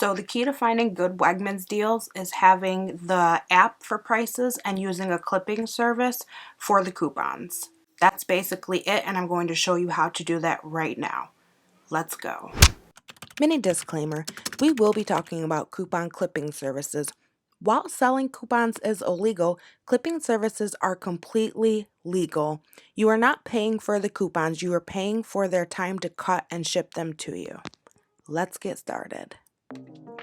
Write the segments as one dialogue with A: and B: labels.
A: So the key to finding good Wegmans deals is having the app for prices and using a clipping service for the coupons. That's basically it, and I'm going to show you how to do that right now. Let's go. Mini disclaimer, we will be talking about coupon clipping services. While selling coupons is illegal, clipping services are completely legal. You are not paying for the coupons, you are paying for their time to cut and ship them to you. Let's get started.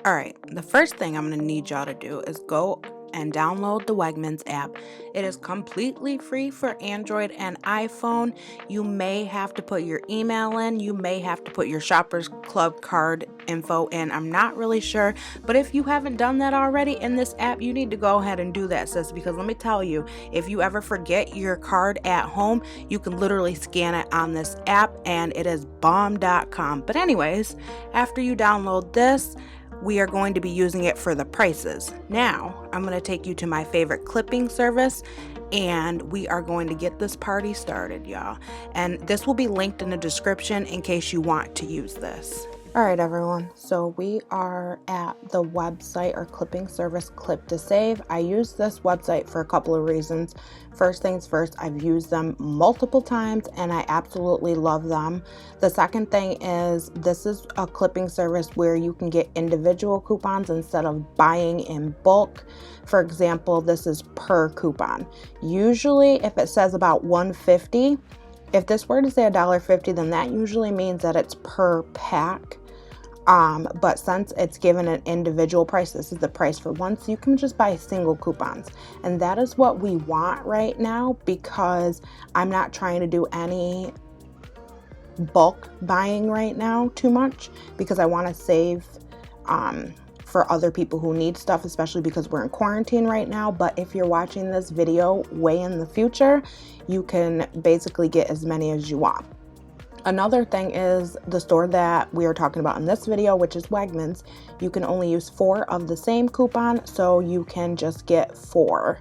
A: Alright, the first thing I'm going to need y'all to do is go and download the Wegmans app. It is completely free for Android and iPhone. You may have to put your email in. You may have to put your Shoppers Club card info in. I'm not really sure. But if you haven't done that already in this app, you need to go ahead and do that, sis. Because let me tell you, if you ever forget your card at home, you can literally scan it on this app and it is bomb.com. But anyways, after you download this, we are going to be using it for the prices. Now, I'm going to take you to my favorite clipping service and we are going to get this party started, y'all. And this will be linked in the description in case you want to use this. All right, everyone. So we are at the website or clipping service Clip to Save. I use this website for a couple of reasons. First things first, I've used them multiple times and I absolutely love them. The second thing is this is a clipping service where you can get individual coupons instead of buying in bulk. For example, this is per coupon. Usually if it says about $1.50, if this were to say $1.50, then that usually means that it's per pack. But since it's given an individual price, this is the price for one, so you can just buy single coupons. And that is what we want right now because I'm not trying to do any bulk buying right now too much because I want to save for other people who need stuff, especially because we're in quarantine right now. But if you're watching this video way in the future, you can basically get as many as you want. Another thing is the store that we are talking about in this video, which is Wegmans. You can only use 4 of the same coupon, so you can just get 4.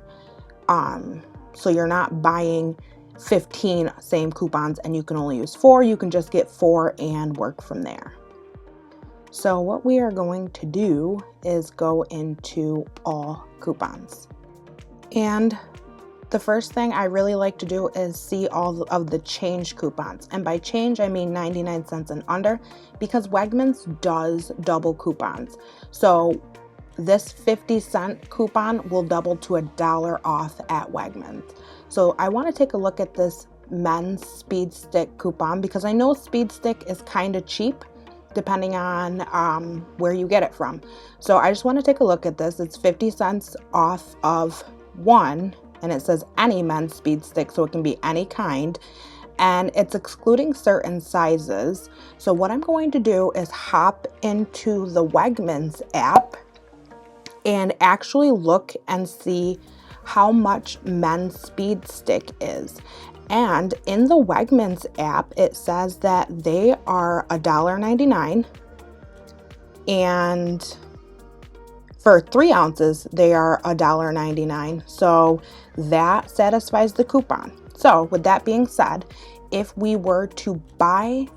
A: So you're not buying 15 same coupons and you can only use 4. You can just get 4 and work from there. So what we are going to do is go into all coupons. And the first thing I really like to do is see all of the change coupons. And by change, I mean 99 cents and under, because Wegmans does double coupons. So this 50-cent coupon will double to $1 off at Wegmans. So I want to take a look at this men's speed stick coupon because I know speed stick is kind of cheap depending on where you get it from. So I just want to take a look at this. It's 50 cents off of one. And it says any men's speed stick, so it can be any kind. And it's excluding certain sizes. So what I'm going to do is hop into the Wegmans app and actually look and see how much men's speed stick is. And in the Wegmans app, it says that they are $1.99. And for 3 ounces, they are $1.99. So that satisfies the coupon. So with that being said, if we were to buy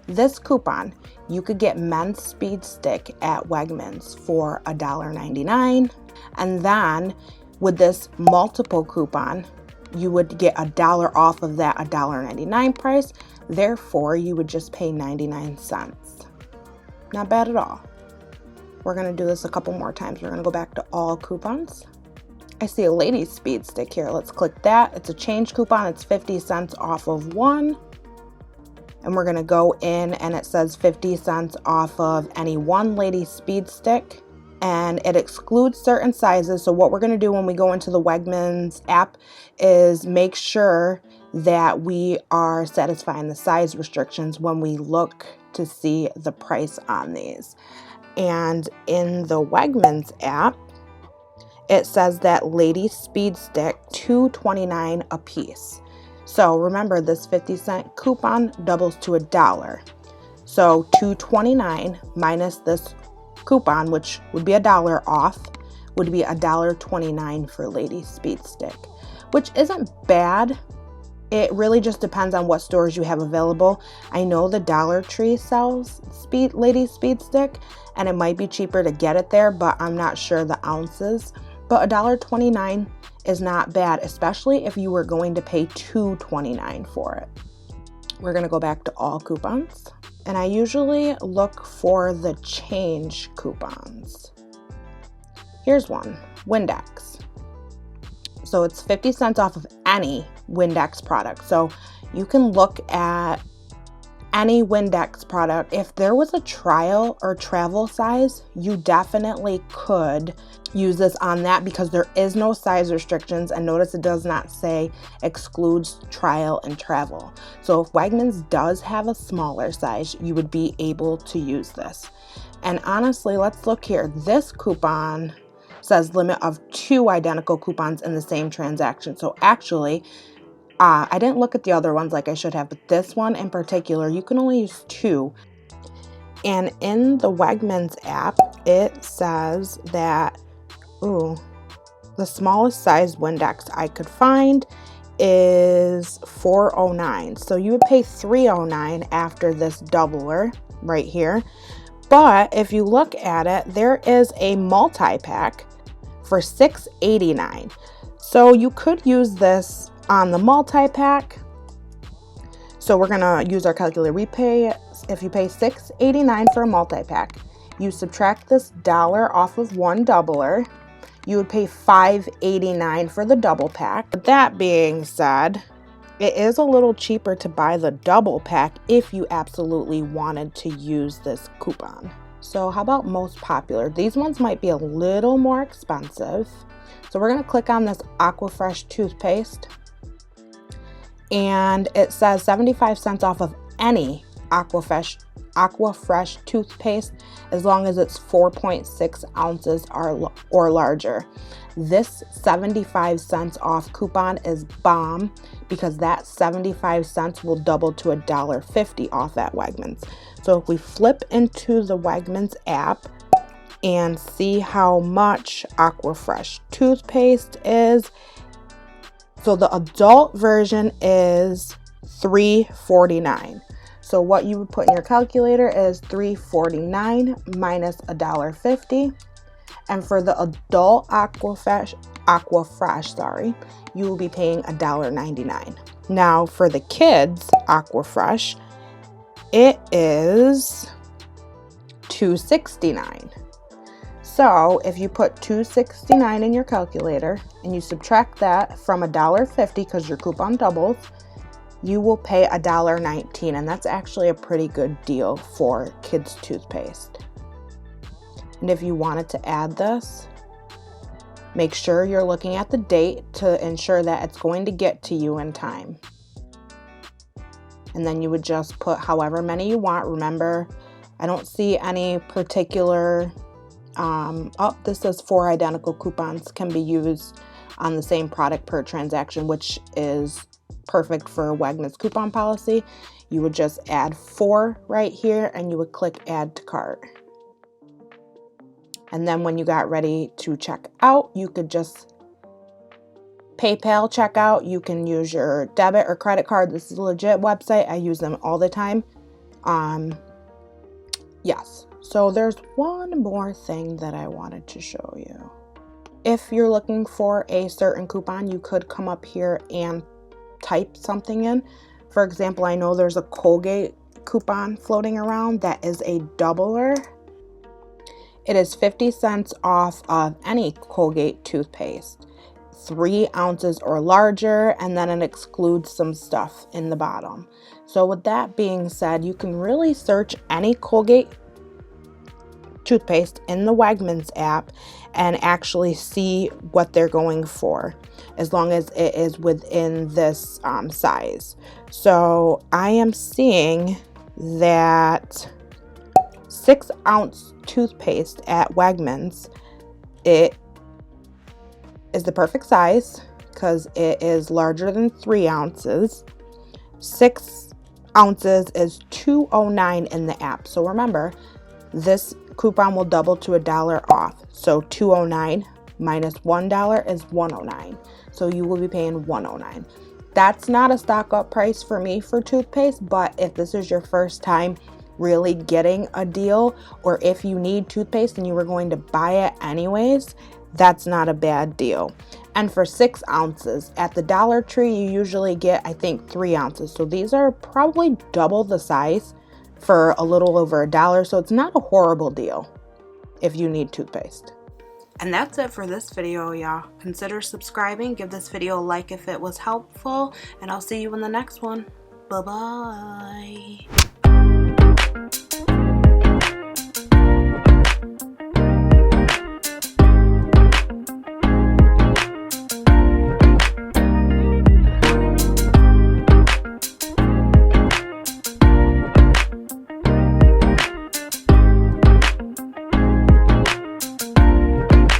A: this coupon, you could get men's speed stick at Wegmans for $1.99. And then with this multiple coupon, you would get $1 off of that $1.99 price. Therefore, you would just pay 99 cents. Not bad at all. We're going to do this a couple more times. We're going to go back to all coupons. I see a ladies speed stick here. Let's click that. It's a change coupon. It's 50 cents off of one. And we're going to go in and it says 50 cents off of any one lady speed stick. And it excludes certain sizes. So what we're going to do when we go into the Wegmans app is make sure that we are satisfying the size restrictions when we look to see the price on these. And in the Wegmans app, it says that ladies speed stick $2.29 a piece. So remember, this 50-cent coupon doubles to $1. So $2.29 minus this coupon, which would be $1 off, would be $1.29 for ladies speed stick, which isn't bad. It really just depends on what stores you have available. I know the Dollar Tree sells Lady Speed Stick, and it might be cheaper to get it there, but I'm not sure the ounces. But $1.29 is not bad, especially if you were going to pay $2.29 for it. We're gonna go back to all coupons, and I usually look for the change coupons. Here's one, Windex. So it's 50 cents off of any Windex product. So you can look at any Windex product. If there was a trial or travel size, you definitely could use this on that because there is no size restrictions. And notice it does not say excludes trial and travel. So if Wegmans does have a smaller size, you would be able to use this. And honestly, let's look here. This coupon says limit of 2 identical coupons in the same transaction. So actually, I didn't look at the other ones like I should have, but this one in particular, you can only use 2. And in the Wegmans app, it says that, the smallest size Windex I could find is $4.09. So you would pay $3.09 after this doubler right here. But if you look at it, there is a multi-pack for $6.89. So you could use this on the multi-pack. So we're gonna use our calculator. If you pay $6.89 for a multi-pack, you subtract this dollar off of one doubler, you would pay $5.89 for the double pack. But that being said, it is a little cheaper to buy the double pack if you absolutely wanted to use this coupon. So how about most popular? These ones might be a little more expensive. So we're gonna click on this Aquafresh toothpaste, and it says 75 cents off of any Aquafresh toothpaste as long as it's 4.6 ounces or larger. This 75 cents off coupon is bomb because that 75 cents will double to $1.50 off at Wegmans. So if we flip into the Wegmans app and see how much Aquafresh toothpaste is, so the adult version is $3.49. So what you would put in your calculator is $3.49 minus $1.50. And for the adult Aquafresh, you will be paying $1.99. Now for the kids Aquafresh, it is $2.69. So if you put $2.69 in your calculator and you subtract that from $1.50 because your coupon doubles, you will pay $1.19, and that's actually a pretty good deal for kids toothpaste. And if you wanted to add this, make sure you're looking at the date to ensure that it's going to get to you in time. And then you would just put however many you want. Remember, I don't see any particular, this says 4 identical coupons can be used on the same product per transaction, which is perfect for Wegmans coupon policy. You would just add 4 right here and you would click add to cart. And then when you got ready to check out, you could just PayPal checkout. You can use your debit or credit card. This is a legit website. I use them all the time. Yes. So there's one more thing that I wanted to show you. If you're looking for a certain coupon, you could come up here and type something in. For example, I know there's a Colgate coupon floating around that is a doubler. It is 50 cents off of any Colgate toothpaste, 3 ounces or larger, and then it excludes some stuff in the bottom. So with that being said, you can really search any Colgate toothpaste in the Wegmans app and actually see what they're going for, as long as it is within this size. So I am seeing that 6-ounce toothpaste at Wegmans, it is the perfect size because it is larger than 3 ounces. 6 ounces is $2.09 in the app. So remember, this coupon will double to $1 off. So $2.09 minus $1 is $1.09. So you will be paying $1.09. That's not a stock up price for me for toothpaste, but if this is your first time really getting a deal, or if you need toothpaste and you were going to buy it anyways, that's not a bad deal. And for 6 ounces at the Dollar Tree, you usually get, I think, 3 ounces. So these are probably double the size for a little over $1. So it's not a horrible deal if you need toothpaste. And that's it for this video, y'all. Consider subscribing, give this video a like if it was helpful, and I'll see you in the next one. Bye-bye.